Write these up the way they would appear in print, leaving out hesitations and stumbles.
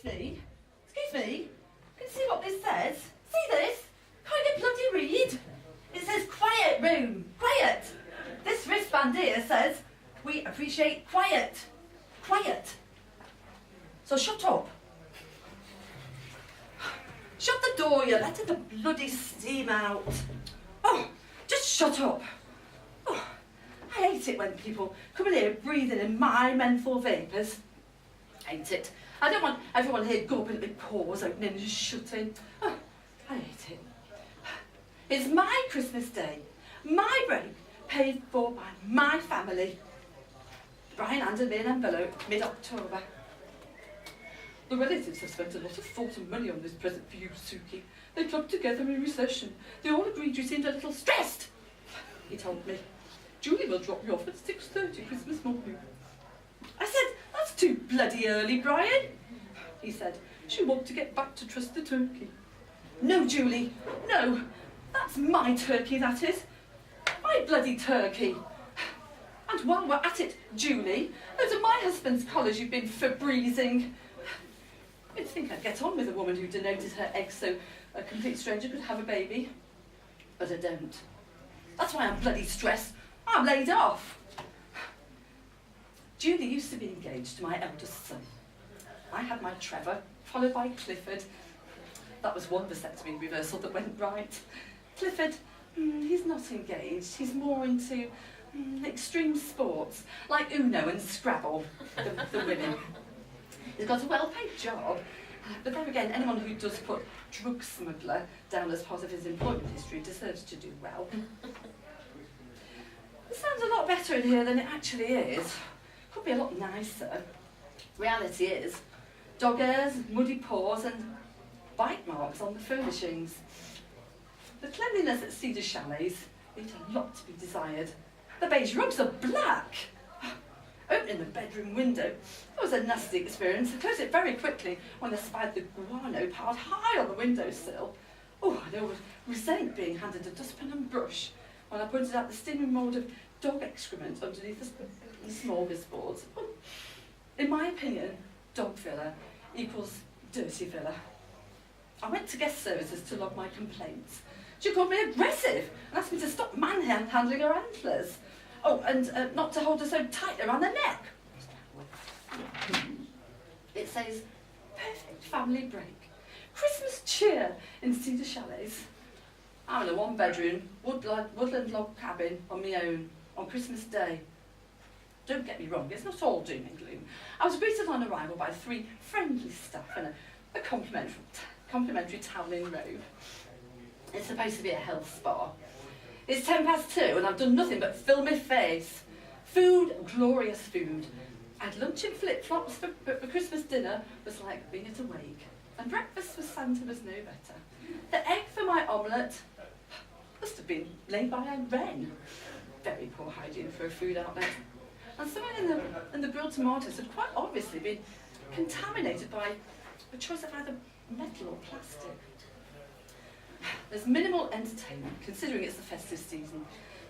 Excuse me? Excuse me? Can you see what this says? See this? Can't you bloody read? It says quiet room. Quiet. This wristband here says, we appreciate quiet. Quiet. So shut up. Shut the door, you're letting the bloody steam out. Oh, just shut up. Oh, I hate it when people come in here breathing in my menthol vapours. Hate it. I don't want everyone here gulping at their pores, opening and shutting. Oh, I hate it. It's my Christmas day, my break, paid for by my family. Brian handed me an envelope mid-October. The relatives have spent a lot of thought and money on this present for you, Suki. They clubbed together in recession. They all agreed you seemed a little stressed, he told me. Julie will drop you off at 6:30 Christmas morning. I said, that's too bloody early, Brian. He said, she wants to get back to trust the turkey. No, Julie, no. That's my turkey, that is. My bloody turkey. And while we're at it, Julie, those are my husband's collars you've been Febrezing. You'd think I'd get on with a woman who donated her eggs so a complete stranger could have a baby. But I don't. That's why I'm bloody stressed. I'm laid off. Julie used to be engaged to my eldest son. I had my Trevor, followed by Clifford. That was one vasectomy reversal that went right. Clifford, he's not engaged. He's more into extreme sports, like Uno and Scrabble, the women. He's got a well-paid job, but then again, anyone who does put drug smuggler down as part of his employment history deserves to do well. It sounds a lot better in here than it actually is. Could be a lot nicer. Reality is, dog hairs, muddy paws and bite marks on the furnishings. The cleanliness at Cedar Chalets leaves a lot to be desired. The beige rugs are black. Opening the bedroom window, that was a nasty experience. I closed it very quickly when I spied the guano piled high on the windowsill. Oh, I always resent being handed a dustpan and brush when I pointed out the steaming mould of dog excrement underneath the smorgasbords boards. In my opinion, dog filler equals dirty filler. I went to guest services to log my complaints. She called me aggressive and asked me to stop manhandling her antlers. Oh, and not to hold her so tight around the neck. It says, perfect family break. Christmas cheer in Cedar Chalets. I'm in a one-bedroom, woodland log cabin on my own on Christmas Day. Don't get me wrong, it's not all doom and gloom. I was greeted on arrival by 3 friendly staff and a complimentary toweling robe. It's supposed to be a health spa. It's 2:10 and I've done nothing but fill my face. Food, glorious food. I had lunch in flip-flops, but for Christmas dinner was like being at a wake. And breakfast with Santa was no better. The egg for my omelette must have been laid by a wren. Very poor hygiene for a food outlet. And somewhere in the grilled tomatoes had quite obviously been contaminated by a choice of either metal or plastic. There's minimal entertainment, considering it's the festive season.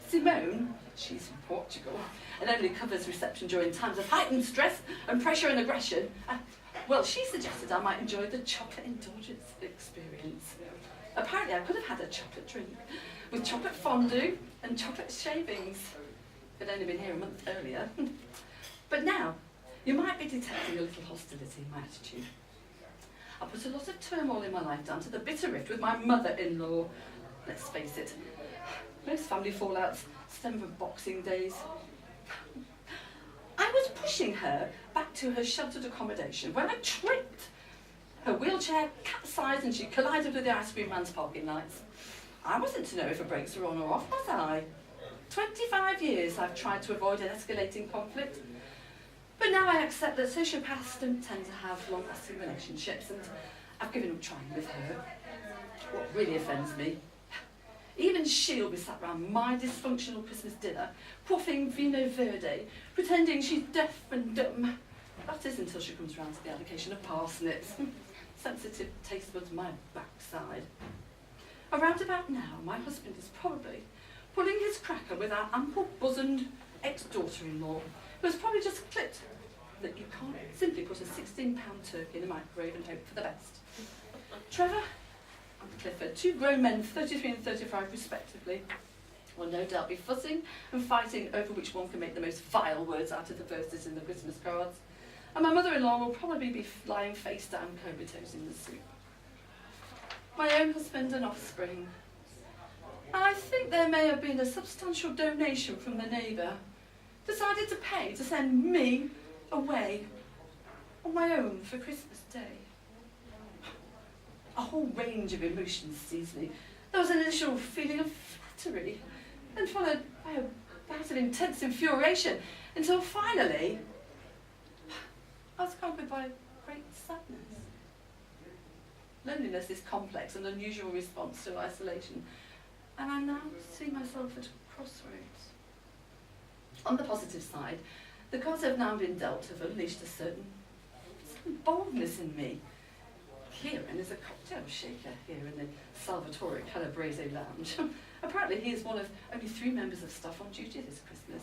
Simone, she's from Portugal, and only covers reception during times of heightened stress and pressure and aggression. Well, she suggested I might enjoy the chocolate indulgence experience. Apparently I could have had a chocolate drink with chocolate fondue and chocolate shavings. If I'd only been here a month earlier. But now, you might be detecting a little hostility in my attitude. I put a lot of turmoil in my life down to the bitter rift with my mother-in-law. Let's face it, most family fallouts stem from Boxing days. I was pushing her back to her sheltered accommodation when I tripped. Her wheelchair capsized and she collided with the ice cream man's parking lights. I wasn't to know if her brakes were on or off, was I? 25 years I've tried to avoid an escalating conflict. But now I accept that sociopaths don't tend to have long-lasting relationships, and I've given up trying with her. What really offends me, even she'll be sat round my dysfunctional Christmas dinner, quaffing vino verde, pretending she's deaf and dumb. That is until she comes round to the allocation of parsnips. Sensitive taste buds my backside. Around about now, my husband is probably pulling his cracker with our ample-bosomed ex-daughter-in-law, who has probably just clipped that you can't simply put a £16 turkey in a microwave and hope for the best. Trevor and Clifford, two grown men, 33 and 35 respectively, will no doubt be fussing and fighting over which one can make the most vile words out of the verses in the Christmas cards. And my mother-in-law will probably be lying face down comatose in the soup. My own husband and offspring. And I think there may have been a substantial donation from the neighbour, decided to pay to send me away on my own for Christmas Day. A whole range of emotions seized me. There was an initial feeling of flattery, and followed by a bout of intense infuriation, until finally I was conquered by great sadness. Loneliness is complex and unusual response to isolation, and I now see myself at a crossroads. On the positive side, the cards have now been dealt have unleashed a certain boldness in me. Kieran is a cocktail shaker here in the Salvatore Calabrese lounge. Apparently he is one of only 3 members of staff on duty this Christmas.